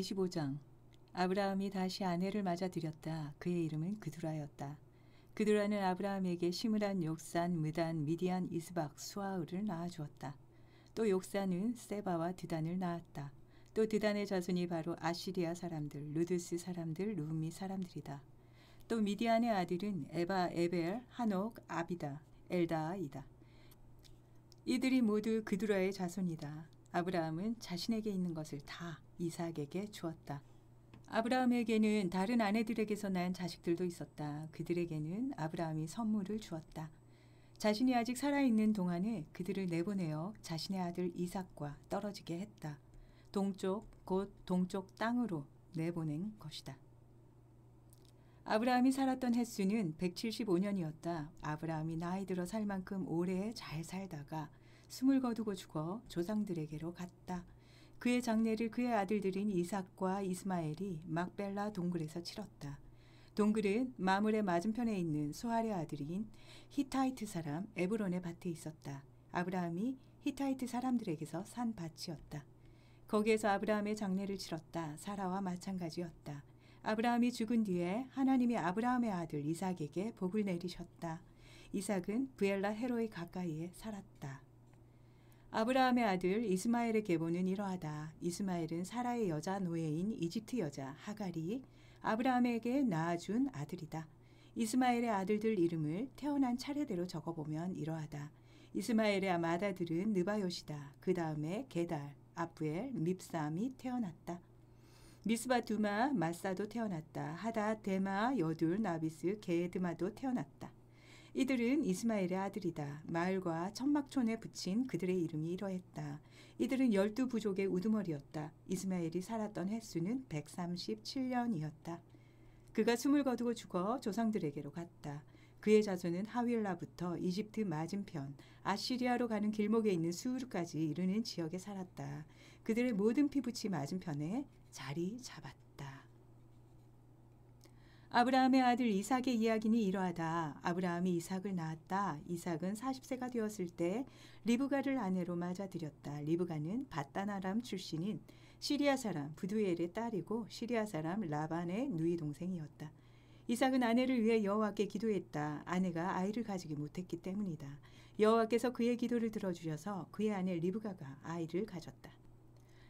25장. 아브라함이 다시 아내를 맞아들였다. 그의 이름은 그두라였다. 그두라는 아브라함에게 시므란, 욕산, 무단, 미디안, 이스박, 수아을을 낳아주었다. 또 욕산은 세바와 드단을 낳았다. 또 드단의 자손이 바로 아시리아 사람들, 루드스 사람들, 루미 사람들이다. 또 미디안의 아들은 에바, 에벨, 하녹, 아비다, 엘다이다. 이들이 모두 그두라의 자손이다. 아브라함은 자신에게 있는 것을 다 이삭에게 주었다. 아브라함에게는 다른 아내들에게서 난 자식들도 있었다. 그들에게는 아브라함이 선물을 주었다. 자신이 아직 살아있는 동안에 그들을 내보내어 자신의 아들 이삭과 떨어지게 했다. 동쪽, 곧 동쪽 땅으로 내보낸 것이다. 아브라함이 살았던 횟수는 175년이었다. 아브라함이 나이 들어 살 만큼 오래 잘 살다가 숨을 거두고 죽어 조상들에게로 갔다. 그의 장례를 그의 아들들인 이삭과 이스마엘이 막벨라 동굴에서 치렀다. 동굴은 마물의 맞은편에 있는 수알의 아들인 히타이트 사람 에브론의 밭에 있었다. 아브라함이 히타이트 사람들에게서 산 밭이었다. 거기에서 아브라함의 장례를 치렀다. 사라와 마찬가지였다. 아브라함이 죽은 뒤에 하나님이 아브라함의 아들 이삭에게 복을 내리셨다. 이삭은 브엘라 헤로의 가까이에 살았다. 아브라함의 아들 이스마엘의 계보는 이러하다. 이스마엘은 사라의 여자 노예인 이집트 여자 하갈이 아브라함에게 낳아준 아들이다. 이스마엘의 아들들 이름을 태어난 차례대로 적어보면 이러하다. 이스마엘의 맏아들은 느바요시다. 그 다음에 게달, 아브엘, 밉삼이 태어났다. 미스바 두마, 마사도 태어났다. 하다, 데마, 여둘, 나비스, 게드마도 태어났다. 이들은 이스마엘의 아들이다. 마을과 천막촌에 붙인 그들의 이름이 이러했다. 이들은 12부족의 우두머리였다. 이스마엘이 살았던 횟수는 137년이었다. 그가 숨을 거두고 죽어 조상들에게로 갔다. 그의 자손은 하윌라부터 이집트 맞은편 아시리아로 가는 길목에 있는 수르까지 이르는 지역에 살았다. 그들의 모든 피부치 맞은편에 자리 잡았다. 아브라함의 아들 이삭의 이야기는 이러하다. 아브라함이 이삭을 낳았다. 이삭은 40세가 되었을 때 리브가를 아내로 맞아들였다. 리브가는 밧단 아람 출신인 시리아 사람 부두엘의 딸이고 시리아 사람 라반의 누이 동생이었다. 이삭은 아내를 위해 여호와께 기도했다. 아내가 아이를 가지지 못했기 때문이다. 여호와께서 그의 기도를 들어주셔서 그의 아내 리브가가 아이를 가졌다.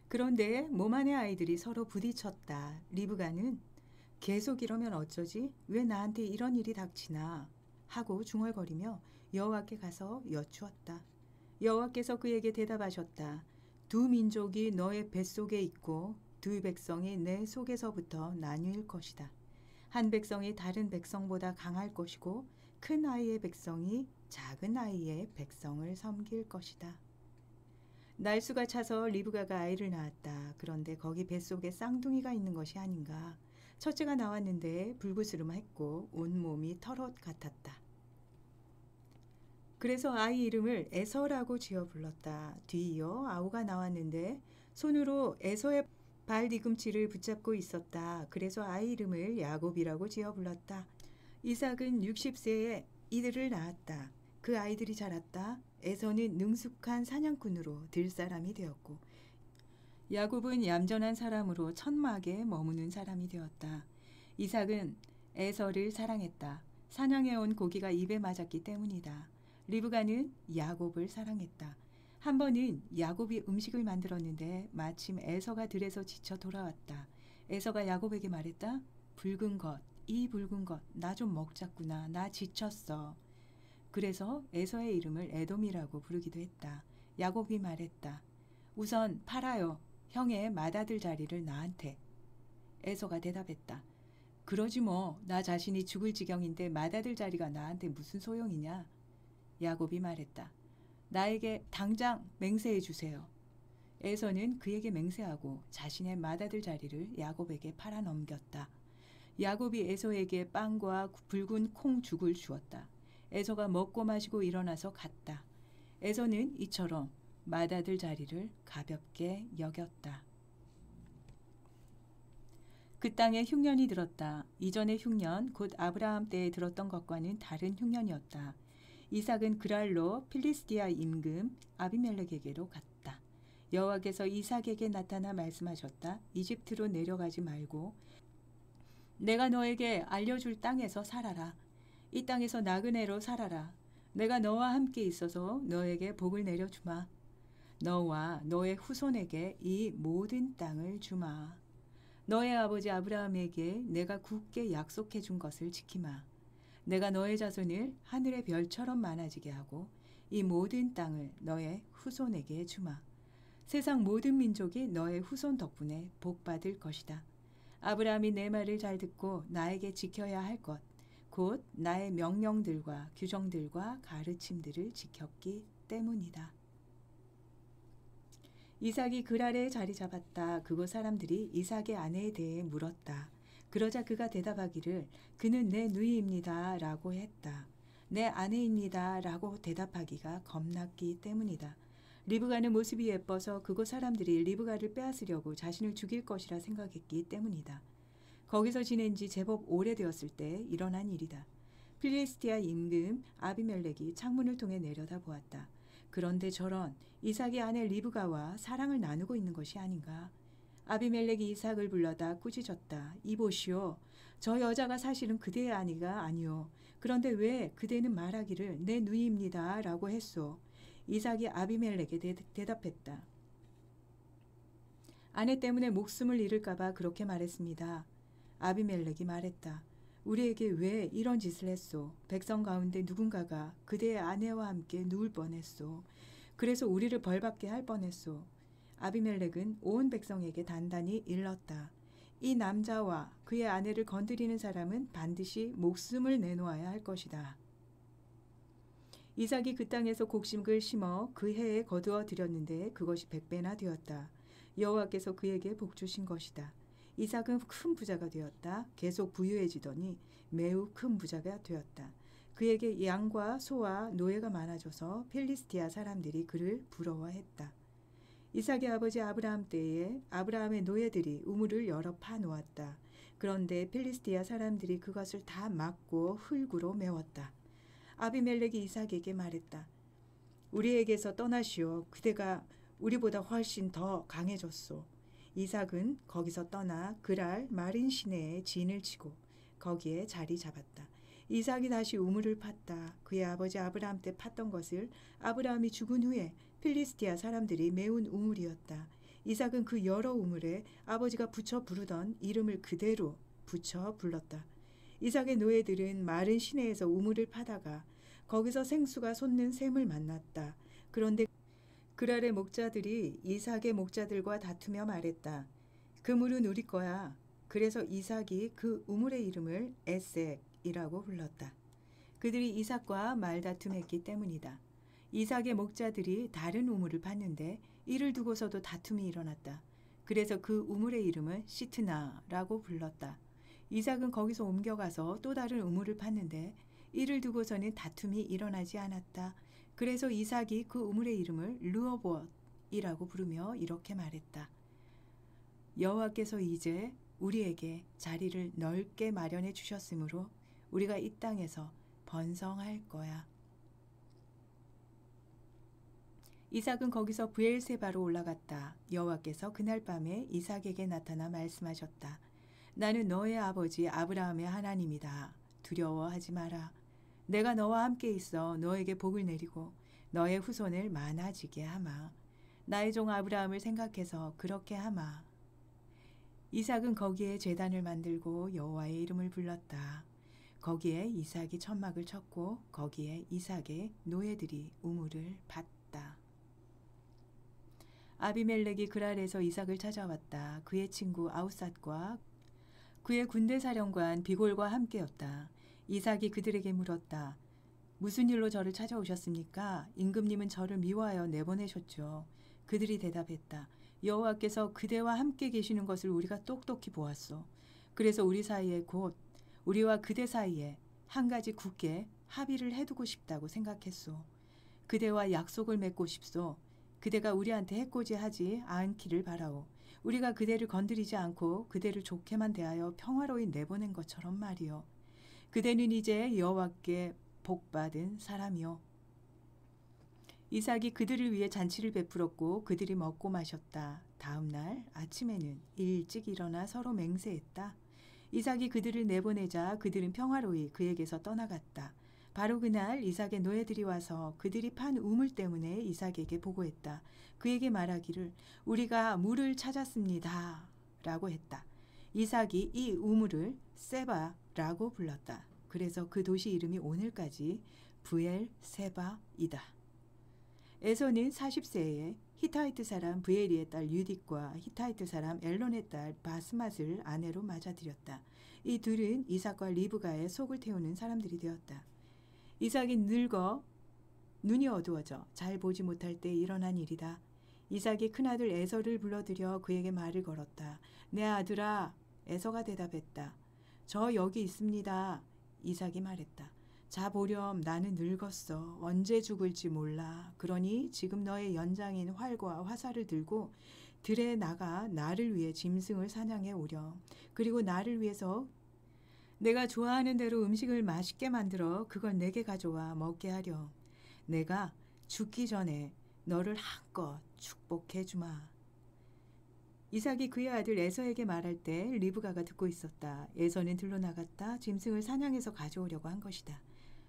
그런데 몸 안의 아이들이 서로 부딪혔다. 리브가는 계속 이러면 어쩌지? 왜 나한테 이런 일이 닥치나? 하고 중얼거리며 여호와께 가서 여쭈었다. 여호와께서 그에게 대답하셨다. 두 민족이 너의 뱃속에 있고 두 백성이 내 속에서부터 나뉠 것이다. 한 백성이 다른 백성보다 강할 것이고 큰 아이의 백성이 작은 아이의 백성을 섬길 것이다. 날수가 차서 리브가가 아이를 낳았다. 그런데 거기 뱃속에 쌍둥이가 있는 것이 아닌가. 첫째가 나왔는데 불구스름했고 온몸이 털옷 같았다. 그래서 아이 이름을 에서라고 지어 불렀다. 뒤이어 아우가 나왔는데 손으로 에서의 발 뒤꿈치를 붙잡고 있었다. 그래서 아이 이름을 야곱이라고 지어 불렀다. 이삭은 60세에 이들을 낳았다. 그 아이들이 자랐다. 에서는 능숙한 사냥꾼으로 들 사람이 되었고 야곱은 얌전한 사람으로 천막에 머무는 사람이 되었다. 이삭은 에서를 사랑했다. 사냥해온 고기가 입에 맞았기 때문이다. 리브가는 야곱을 사랑했다. 한 번은 야곱이 음식을 만들었는데 마침 에서가 들에서 지쳐 돌아왔다. 에서가 야곱에게 말했다. 붉은 것, 이 붉은 것, 나 좀 먹자꾸나. 나 지쳤어. 그래서 에서의 이름을 에돔이라고 부르기도 했다. 야곱이 말했다. 우선 팔아요. 형의 맏아들 자리를 나한테. 에서가 대답했다. 그러지 뭐. 나 자신이 죽을 지경인데 맏아들 자리가 나한테 무슨 소용이냐. 야곱이 말했다. 나에게 당장 맹세해 주세요. 에서는 그에게 맹세하고 자신의 맏아들 자리를 야곱에게 팔아 넘겼다. 야곱이 에서에게 빵과 붉은 콩죽을 주었다. 에서가 먹고 마시고 일어나서 갔다. 에서는 이처럼 맏아들 자리를 가볍게 여겼다. 그 땅에 흉년이 들었다. 이전의 흉년, 곧 아브라함 때에 들었던 것과는 다른 흉년이었다. 이삭은 그랄로 필리스티아 임금 아비멜렉에게로 갔다. 여호와께서 이삭에게 나타나 말씀하셨다. 이집트로 내려가지 말고 내가 너에게 알려줄 땅에서 살아라. 이 땅에서 나그네로 살아라. 내가 너와 함께 있어서 너에게 복을 내려주마. 너와 너의 후손에게 이 모든 땅을 주마. 너의 아버지 아브라함에게 내가 굳게 약속해 준 것을 지키마. 내가 너의 자손을 하늘의 별처럼 많아지게 하고 이 모든 땅을 너의 후손에게 주마. 세상 모든 민족이 너의 후손 덕분에 복받을 것이다. 아브라함이 내 말을 잘 듣고 나에게 지켜야 할 것, 곧 나의 명령들과 규정들과 가르침들을 지켰기 때문이다. 이삭이 그랄에 자리 잡았다. 그곳 사람들이 이삭의 아내에 대해 물었다. 그러자 그가 대답하기를 그는 내 누이입니다 라고 했다. 내 아내입니다 라고 대답하기가 겁났기 때문이다. 리브가는 모습이 예뻐서 그곳 사람들이 리브가를 빼앗으려고 자신을 죽일 것이라 생각했기 때문이다. 거기서 지낸 지 제법 오래되었을 때 일어난 일이다. 필리스티아 임금 아비멜렉이 창문을 통해 내려다보았다. 그런데 저런 이삭의 아내 리브가와 사랑을 나누고 있는 것이 아닌가. 아비멜렉이 이삭을 불러다 꾸짖었다. 이보시오. 저 여자가 사실은 그대의 아내가 아니오. 그런데 왜 그대는 말하기를 내 누이입니다 라고 했소. 이삭이 아비멜렉에 대답했다. 아내 때문에 목숨을 잃을까 봐 그렇게 말했습니다. 아비멜렉이 말했다. 우리에게 왜 이런 짓을 했소? 백성 가운데 누군가가 그대의 아내와 함께 누울 뻔했소. 그래서 우리를 벌받게 할 뻔했소. 아비멜렉은 온 백성에게 단단히 일렀다. 이 남자와 그의 아내를 건드리는 사람은 반드시 목숨을 내놓아야 할 것이다. 이삭이 그 땅에서 곡식을 심어 그 해에 거두어 들였는데 그것이 100배나 되었다. 여호와께서 그에게 복 주신 것이다. 이삭은 큰 부자가 되었다. 계속 부유해지더니 매우 큰 부자가 되었다. 그에게 양과 소와 노예가 많아져서 필리스티아 사람들이 그를 부러워했다. 이삭의 아버지 아브라함 때에 아브라함의 노예들이 우물을 여러 파 놓았다. 그런데 필리스티아 사람들이 그것을 다 막고 흙으로 메웠다. 아비멜렉이 이삭에게 말했다. 우리에게서 떠나시오. 그대가 우리보다 훨씬 더 강해졌소. 이삭은 거기서 떠나 그랄 마린 시내에 진을 치고 거기에 자리 잡았다. 이삭이 다시 우물을 팠다. 그의 아버지 아브라함 때 팠던 것을 아브라함이 죽은 후에 필리스티아 사람들이 메운 우물이었다. 이삭은 그 여러 우물에 아버지가 붙여 부르던 이름을 그대로 붙여 불렀다. 이삭의 노예들은 마른 시내에서 우물을 파다가 거기서 생수가 솟는 샘을 만났다. 그런데 그랄의 목자들이 이삭의 목자들과 다투며 말했다. 그 물은 우리 거야. 그래서 이삭이 그 우물의 이름을 에섹이라고 불렀다. 그들이 이삭과 말다툼했기 때문이다. 이삭의 목자들이 다른 우물을 팠는데 이를 두고서도 다툼이 일어났다. 그래서 그 우물의 이름을 시트나라고 불렀다. 이삭은 거기서 옮겨가서 또 다른 우물을 팠는데 이를 두고서는 다툼이 일어나지 않았다. 그래서 이삭이 그 우물의 이름을 르호봇이라고 부르며 이렇게 말했다. 여호와께서 이제 우리에게 자리를 넓게 마련해 주셨으므로 우리가 이 땅에서 번성할 거야. 이삭은 거기서 브엘세바로 올라갔다. 여호와께서 그날 밤에 이삭에게 나타나 말씀하셨다. 나는 너의 아버지 아브라함의 하나님이다. 두려워하지 마라. 내가 너와 함께 있어 너에게 복을 내리고 너의 후손을 많아지게 하마. 나의 종 아브라함을 생각해서 그렇게 하마. 이삭은 거기에 제단을 만들고 여호와의 이름을 불렀다. 거기에 이삭이 천막을 쳤고 거기에 이삭의 노예들이 우물을 팠다. 아비멜렉이 그랄에서 이삭을 찾아왔다. 그의 친구 아우삿과 그의 군대 사령관 비골과 함께였다. 이삭이 그들에게 물었다. 무슨 일로 저를 찾아오셨습니까? 임금님은 저를 미워하여 내보내셨죠. 그들이 대답했다. 여호와께서 그대와 함께 계시는 것을 우리가 똑똑히 보았소. 그래서 우리 사이에 곧 우리와 그대 사이에 한 가지 굳게 합의를 해두고 싶다고 생각했소. 그대와 약속을 맺고 싶소. 그대가 우리한테 해코지하지 않기를 바라오. 우리가 그대를 건드리지 않고 그대를 좋게만 대하여 평화로이 내보낸 것처럼 말이요. 그대는 이제 여호와께 복받은 사람이요. 이삭이 그들을 위해 잔치를 베풀었고 그들이 먹고 마셨다. 다음 날 아침에는 일찍 일어나 서로 맹세했다. 이삭이 그들을 내보내자 그들은 평화로이 그에게서 떠나갔다. 바로 그날 이삭의 노예들이 와서 그들이 판 우물 때문에 이삭에게 보고했다. 그에게 말하기를 우리가 물을 찾았습니다. 라고 했다. 이삭이 이 우물을 세바라고 불렀다. 그래서 그 도시 이름이 오늘까지 부엘세바이다. 에서는 40세에 히타이트 사람 브에리의 딸 유딕과 히타이트 사람 엘론의 딸 바스맛을 아내로 맞아들였다. 이 둘은 이삭과 리브가의 속을 태우는 사람들이 되었다. 이삭이 늙어 눈이 어두워져 잘 보지 못할 때 일어난 일이다. 이삭이 큰아들 에서를 불러들여 그에게 말을 걸었다. 내 아들아. 에서가 대답했다. 저 여기 있습니다. 이삭이 말했다. 자 보렴 나는 늙었어. 언제 죽을지 몰라. 그러니 지금 너의 연장인 활과 화살을 들고 들에 나가 나를 위해 짐승을 사냥해 오렴. 그리고 나를 위해서 내가 좋아하는 대로 음식을 맛있게 만들어 그걸 내게 가져와 먹게 하렴. 내가 죽기 전에 너를 한껏 축복해 주마. 이삭이 그의 아들 에서에게 말할 때 리브가가 듣고 있었다. 에서는 들로 나갔다 짐승을 사냥해서 가져오려고 한 것이다.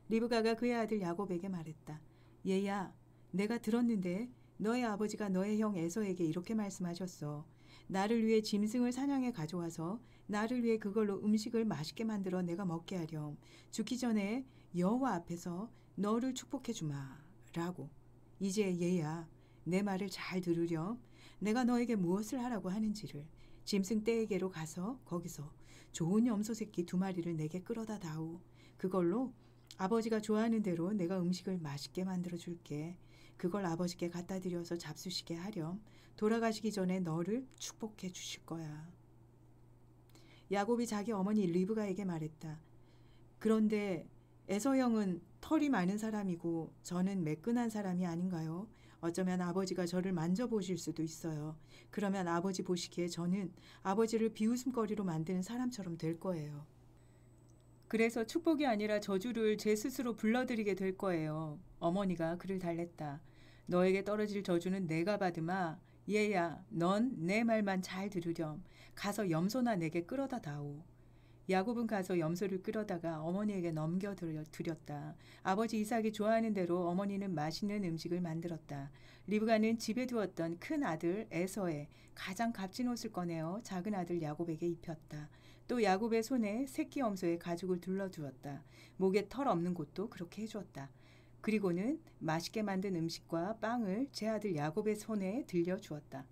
리브가가 그의 아들 야곱에게 말했다. 얘야, 내가 들었는데 너의 아버지가 너의 형 에서에게 이렇게 말씀하셨어. 나를 위해 짐승을 사냥해 가져와서 나를 위해 그걸로 음식을 맛있게 만들어 내가 먹게 하렴. 죽기 전에 여호와 앞에서 너를 축복해 주마. 라고. 이제 얘야, 내 말을 잘 들으렴. 내가 너에게 무엇을 하라고 하는지를. 짐승 떼에게로 가서 거기서 좋은 염소 새끼 2마리를 내게 끌어다 다오. 그걸로 아버지가 좋아하는 대로 내가 음식을 맛있게 만들어 줄게. 그걸 아버지께 갖다 드려서 잡수시게 하렴. 돌아가시기 전에 너를 축복해 주실 거야. 야곱이 자기 어머니 리브가에게 말했다. 그런데 에서 형은 털이 많은 사람이고 저는 매끈한 사람이 아닌가요? 어쩌면 아버지가 저를 만져보실 수도 있어요. 그러면 아버지 보시기에 저는 아버지를 비웃음거리로 만드는 사람처럼 될 거예요. 그래서 축복이 아니라 저주를 제 스스로 불러들이게 될 거예요. 어머니가 그를 달랬다. 너에게 떨어질 저주는 내가 받으마. 얘야, 넌 내 말만 잘 들으렴. 가서 염소나 내게 끌어다 다오. 야곱은 가서 염소를 끌어다가 어머니에게 넘겨드렸다. 아버지 이삭이 좋아하는 대로 어머니는 맛있는 음식을 만들었다. 리브가는 집에 두었던 큰 아들 에서의 가장 값진 옷을 꺼내어 작은 아들 야곱에게 입혔다. 또 야곱의 손에 새끼 염소의 가죽을 둘러주었다. 목에 털 없는 곳도 그렇게 해주었다. 그리고는 맛있게 만든 음식과 빵을 제 아들 야곱의 손에 들려주었다.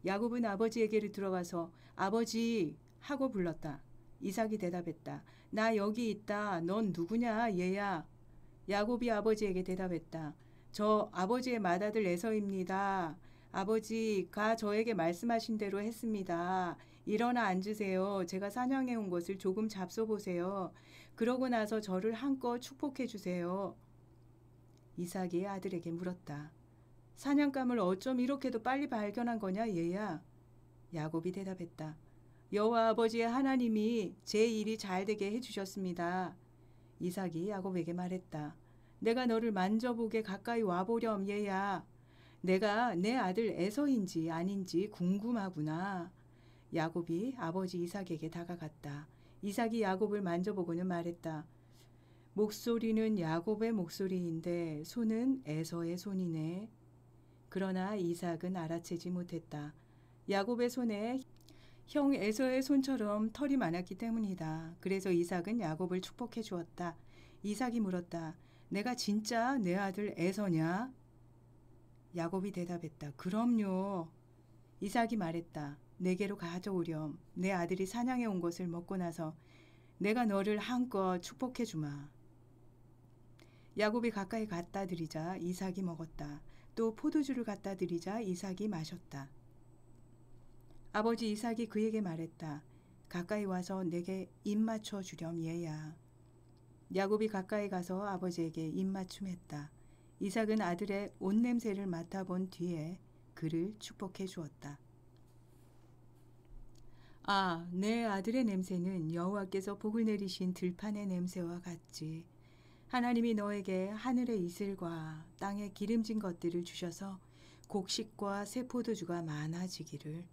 야곱은 아버지에게로 들어가서 아버지 하고 불렀다. 이삭이 대답했다. 나 여기 있다. 넌 누구냐 얘야. 야곱이 아버지에게 대답했다. 저 아버지의 맏아들 에서입니다. 아버지가 저에게 말씀하신 대로 했습니다. 일어나 앉으세요. 제가 사냥해 온 것을 조금 잡숴보세요. 그러고 나서 저를 한껏 축복해 주세요. 이삭이 아들에게 물었다. 사냥감을 어쩜 이렇게도 빨리 발견한 거냐 얘야. 야곱이 대답했다. 여호와 아버지의 하나님이 제 일이 잘 되게 해주셨습니다. 이삭이 야곱에게 말했다. 내가 너를 만져보게 가까이 와보렴 얘야. 내가 내 아들 에서인지 아닌지 궁금하구나. 야곱이 아버지 이삭에게 다가갔다. 이삭이 야곱을 만져보고는 말했다. 목소리는 야곱의 목소리인데 손은 에서의 손이네. 그러나 이삭은 알아채지 못했다. 야곱의 손에 형 에서의 손처럼 털이 많았기 때문이다. 그래서 이삭은 야곱을 축복해 주었다. 이삭이 물었다. 내가 진짜 내 아들 에서냐? 야곱이 대답했다. 그럼요. 이삭이 말했다. 내게로 가져오렴. 내 아들이 사냥해 온 것을 먹고 나서 내가 너를 한껏 축복해 주마. 야곱이 가까이 갖다 드리자 이삭이 먹었다. 또 포도주를 갖다 드리자 이삭이 마셨다. 아버지 이삭이 그에게 말했다. 가까이 와서 내게 입 맞춰 주렴 얘야. 야곱이 가까이 가서 아버지에게 입 맞춤했다. 이삭은 아들의 옷 냄새를 맡아본 뒤에 그를 축복해 주었다. 아, 내 아들의 냄새는 여호와께서 복을 내리신 들판의 냄새와 같지. 하나님이 너에게 하늘의 이슬과 땅의 기름진 것들을 주셔서 곡식과 새 포도주가 많아지기를,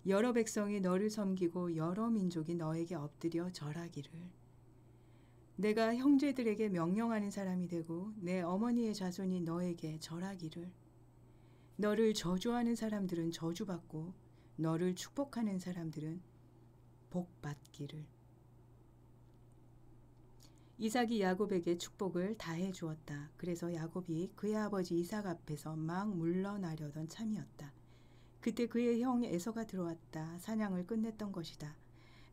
여러 백성이 너를 섬기고 여러 민족이 너에게 엎드려 절하기를, 내가 형제들에게 명령하는 사람이 되고 내 어머니의 자손이 너에게 절하기를, 너를 저주하는 사람들은 저주받고 너를 축복하는 사람들은 복받기를. 이삭이 야곱에게 축복을 다해 주었다. 그래서 야곱이 그의 아버지 이삭 앞에서 막 물러나려던 참이었다. 그때 그의 형 에서가 들어왔다. 사냥을 끝냈던 것이다.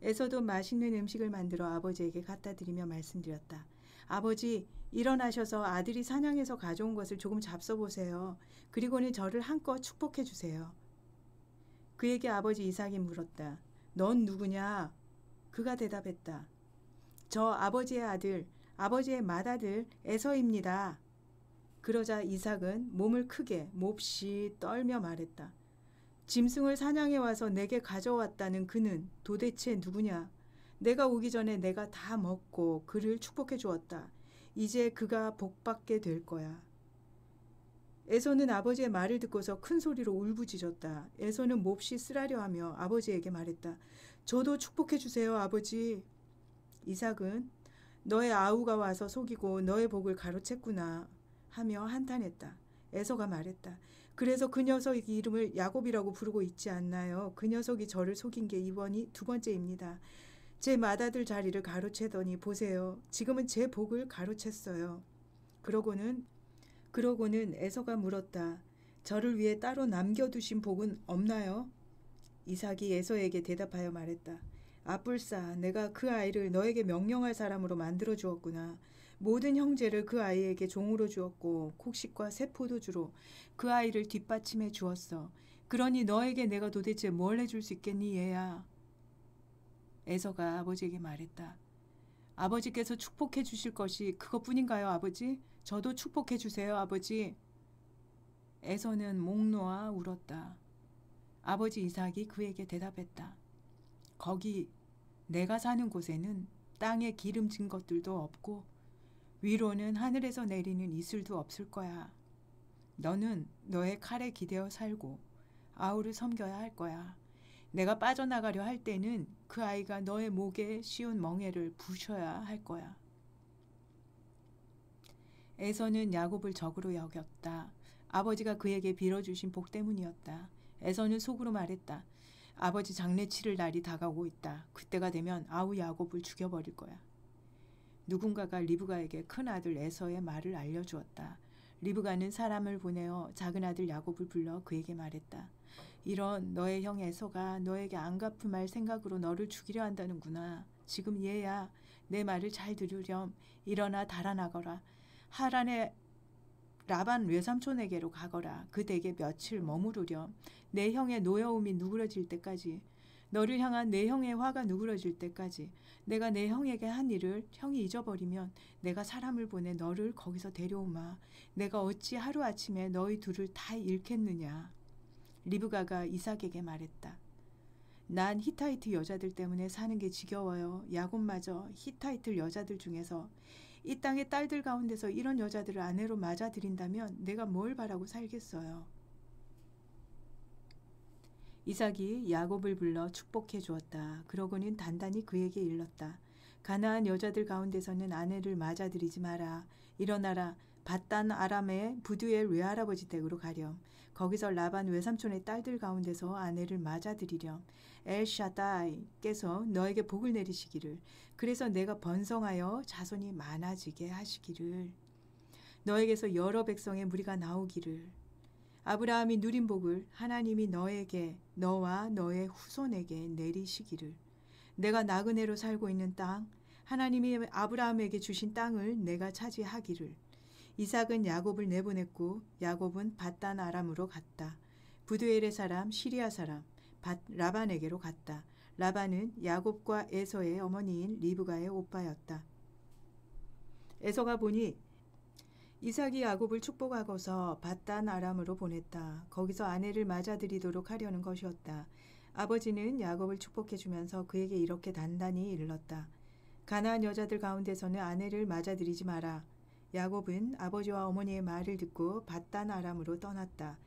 에서도 맛있는 음식을 만들어 아버지에게 갖다 드리며 말씀드렸다. 아버지, 일어나셔서 아들이 사냥해서 가져온 것을 조금 잡숴보세요. 그리고는 저를 한껏 축복해 주세요. 그에게 아버지 이삭이 물었다. 넌 누구냐? 그가 대답했다. 저 아버지의 아들, 아버지의 맏아들 에서입니다. 그러자 이삭은 몸을 크게 몹시 떨며 말했다. 짐승을 사냥해 와서 내게 가져왔다는 그는 도대체 누구냐? 내가 오기 전에 내가 다 먹고 그를 축복해 주었다. 이제 그가 복받게 될 거야. 에서는 아버지의 말을 듣고서 큰 소리로 울부짖었다. 에서는 몹시 쓰라려하며 아버지에게 말했다. 저도 축복해 주세요, 아버지. 이삭은 너의 아우가 와서 속이고 너의 복을 가로챘구나 하며 한탄했다. 에서가 말했다. 그래서 그 녀석의 이름을 야곱이라고 부르고 있지 않나요? 그 녀석이 저를 속인 게 이번이 두 번째입니다. 제 맏아들 자리를 가로채더니 보세요. 지금은 제 복을 가로챘어요. 그러고는 에서가 물었다. 저를 위해 따로 남겨두신 복은 없나요? 이삭이 에서에게 대답하여 말했다. 아뿔싸, 내가 그 아이를 너에게 명령할 사람으로 만들어 주었구나. 모든 형제를 그 아이에게 종으로 주었고 곡식과 새 포도주로 그 아이를 뒷받침해 주었어. 그러니 너에게 내가 도대체 뭘 해줄 수 있겠니, 얘야? 에서가 아버지에게 말했다. 아버지께서 축복해 주실 것이 그것뿐인가요, 아버지? 저도 축복해 주세요, 아버지. 에서는 목 놓아 울었다. 아버지 이삭이 그에게 대답했다. 거기 내가 사는 곳에는 땅에 기름진 것들도 없고 위로는 하늘에서 내리는 이슬도 없을 거야. 너는 너의 칼에 기대어 살고 아우를 섬겨야 할 거야. 내가 빠져나가려 할 때는 그 아이가 너의 목에 씌운 멍에를 부셔야 할 거야. 에서는 야곱을 적으로 여겼다. 아버지가 그에게 빌어주신 복 때문이었다. 에서는 속으로 말했다. 아버지 장례 치를 날이 다가오고 있다. 그때가 되면 아우 야곱을 죽여버릴 거야. 누군가가 리브가에게 큰 아들 에서의 말을 알려주었다. 리브가는 사람을 보내어 작은 아들 야곱을 불러 그에게 말했다. 이런 너의 형 에서가 너에게 안 갚음할 생각으로 너를 죽이려 한다는구나. 지금 얘야, 내 말을 잘 들으렴. 일어나 달아나거라. 하란의 라반 외삼촌에게로 가거라. 그 댁에 며칠 머무르렴. 내 형의 노여움이 누그러질 때까지, 너를 향한 내 형의 화가 누그러질 때까지. 내가 내 형에게 한 일을 형이 잊어버리면 내가 사람을 보내 너를 거기서 데려오마. 내가 어찌 하루아침에 너희 둘을 다 잃겠느냐. 리브가가 이삭에게 말했다. 난 히타이트 여자들 때문에 사는 게 지겨워요. 야곱마저 히타이트 여자들 중에서 이 땅의 딸들 가운데서 이런 여자들을 아내로 맞아들인다면 내가 뭘 바라고 살겠어요. 이삭이 야곱을 불러 축복해 주었다. 그러고는 단단히 그에게 일렀다. 가나안 여자들 가운데서는 아내를 맞아들이지 마라. 일어나라. 밧단 아람의 부두엘 외할아버지 댁으로 가렴. 거기서 라반 외삼촌의 딸들 가운데서 아내를 맞아들이렴. 엘샤다이께서 너에게 복을 내리시기를, 그래서 내가 번성하여 자손이 많아지게 하시기를, 너에게서 여러 백성의 무리가 나오기를, 아브라함이 누린 복을 하나님이 너에게, 너와 너의 후손에게 내리시기를, 내가 나그네로 살고 있는 땅, 하나님이 아브라함에게 주신 땅을 내가 차지하기를. 이삭은 야곱을 내보냈고 야곱은 밧단 아람으로 갔다. 부두엘의 사람 시리아 사람 라반에게로 갔다. 라반은 야곱과 에서의 어머니인 리브가의 오빠였다. 에서가 보니 이삭이 야곱을 축복하고서 밧단 아람으로 보냈다. 거기서 아내를 맞아들이도록 하려는 것이었다. 아버지는 야곱을 축복해 주면서 그에게 이렇게 단단히 일렀다. 가나안 여자들 가운데서는 아내를 맞아들이지 마라. 야곱은 아버지와 어머니의 말을 듣고 밧단 아람으로 떠났다.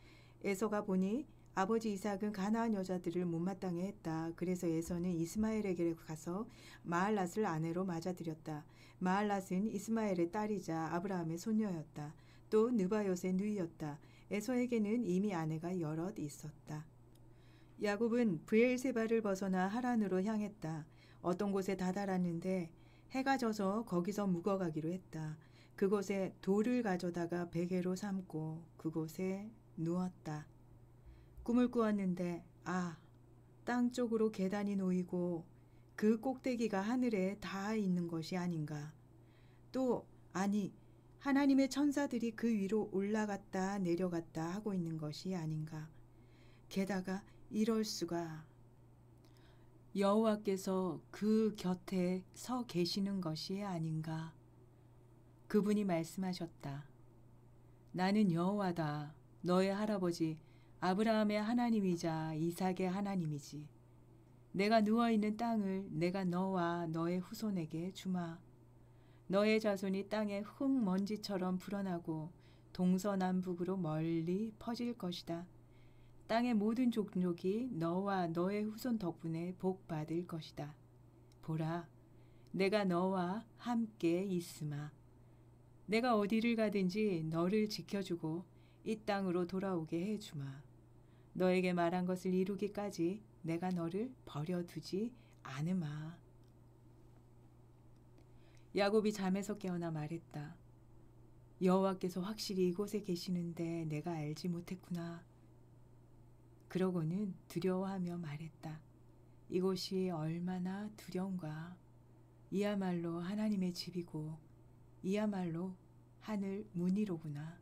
에서가 보니 아버지 이삭은 가나안 여자들을 못마땅해 했다. 그래서 에서는 이스마엘에게 가서 마할랏을 아내로 맞아들였다. 마할랏은 이스마엘의 딸이자 아브라함의 손녀였다. 또 느바옅의 누이였다. 에서에게는 이미 아내가 여럿 있었다. 야곱은 브엘세바를 벗어나 하란으로 향했다. 어떤 곳에 다다랐는데 해가 져서 거기서 묵어가기로 했다. 그곳에 돌을 가져다가 베개로 삼고 그곳에 누웠다. 꿈을 꾸었는데 땅 쪽으로 계단이 놓이고 그 꼭대기가 하늘에 닿아 있는 것이 아닌가. 또 하나님의 천사들이 그 위로 올라갔다 내려갔다 하고 있는 것이 아닌가. 게다가 이럴 수가. 여호와께서 그 곁에 서 계시는 것이 아닌가. 그분이 말씀하셨다. 나는 여호와다. 너의 할아버지 아브라함의 하나님이자 이삭의 하나님이지. 내가 누워있는 땅을 내가 너와 너의 후손에게 주마. 너의 자손이 땅에 흙먼지처럼 불어나고 동서남북으로 멀리 퍼질 것이다. 땅의 모든 족속이 너와 너의 후손 덕분에 복받을 것이다. 보라, 내가 너와 함께 있으마. 내가 어디를 가든지 너를 지켜주고 이 땅으로 돌아오게 해주마. 너에게 말한 것을 이루기까지 내가 너를 버려두지 않으마. 야곱이 잠에서 깨어나 말했다. 여호와께서 확실히 이곳에 계시는데 내가 알지 못했구나. 그러고는 두려워하며 말했다. 이곳이 얼마나 두려운가. 이야말로 하나님의 집이고 이야말로 하늘 문이로구나.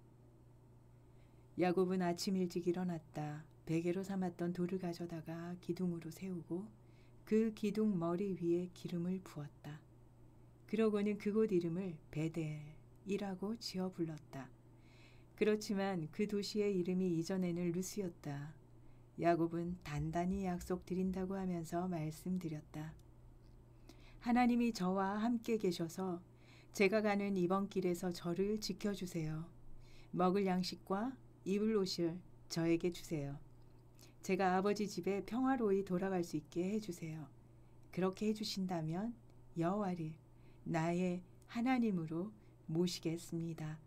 야곱은 아침 일찍 일어났다. 베개로 삼았던 돌을 가져다가 기둥으로 세우고 그 기둥 머리 위에 기름을 부었다. 그러고는 그곳 이름을 베델이라고 지어 불렀다. 그렇지만 그 도시의 이름이 이전에는 루스였다. 야곱은 단단히 약속드린다고 하면서 말씀드렸다. 하나님이 저와 함께 계셔서 제가 가는 이번 길에서 저를 지켜주세요. 먹을 양식과 입을 옷을 저에게 주세요. 제가 아버지 집에 평화로이 돌아갈 수 있게 해주세요. 그렇게 해주신다면 여호와를 나의 하나님으로 모시겠습니다.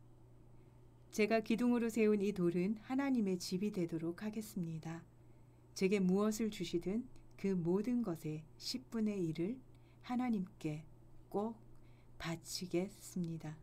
제가 기둥으로 세운 이 돌은 하나님의 집이 되도록 하겠습니다. 제게 무엇을 주시든 그 모든 것의 10분의 1을 하나님께 꼭 바치겠습니다.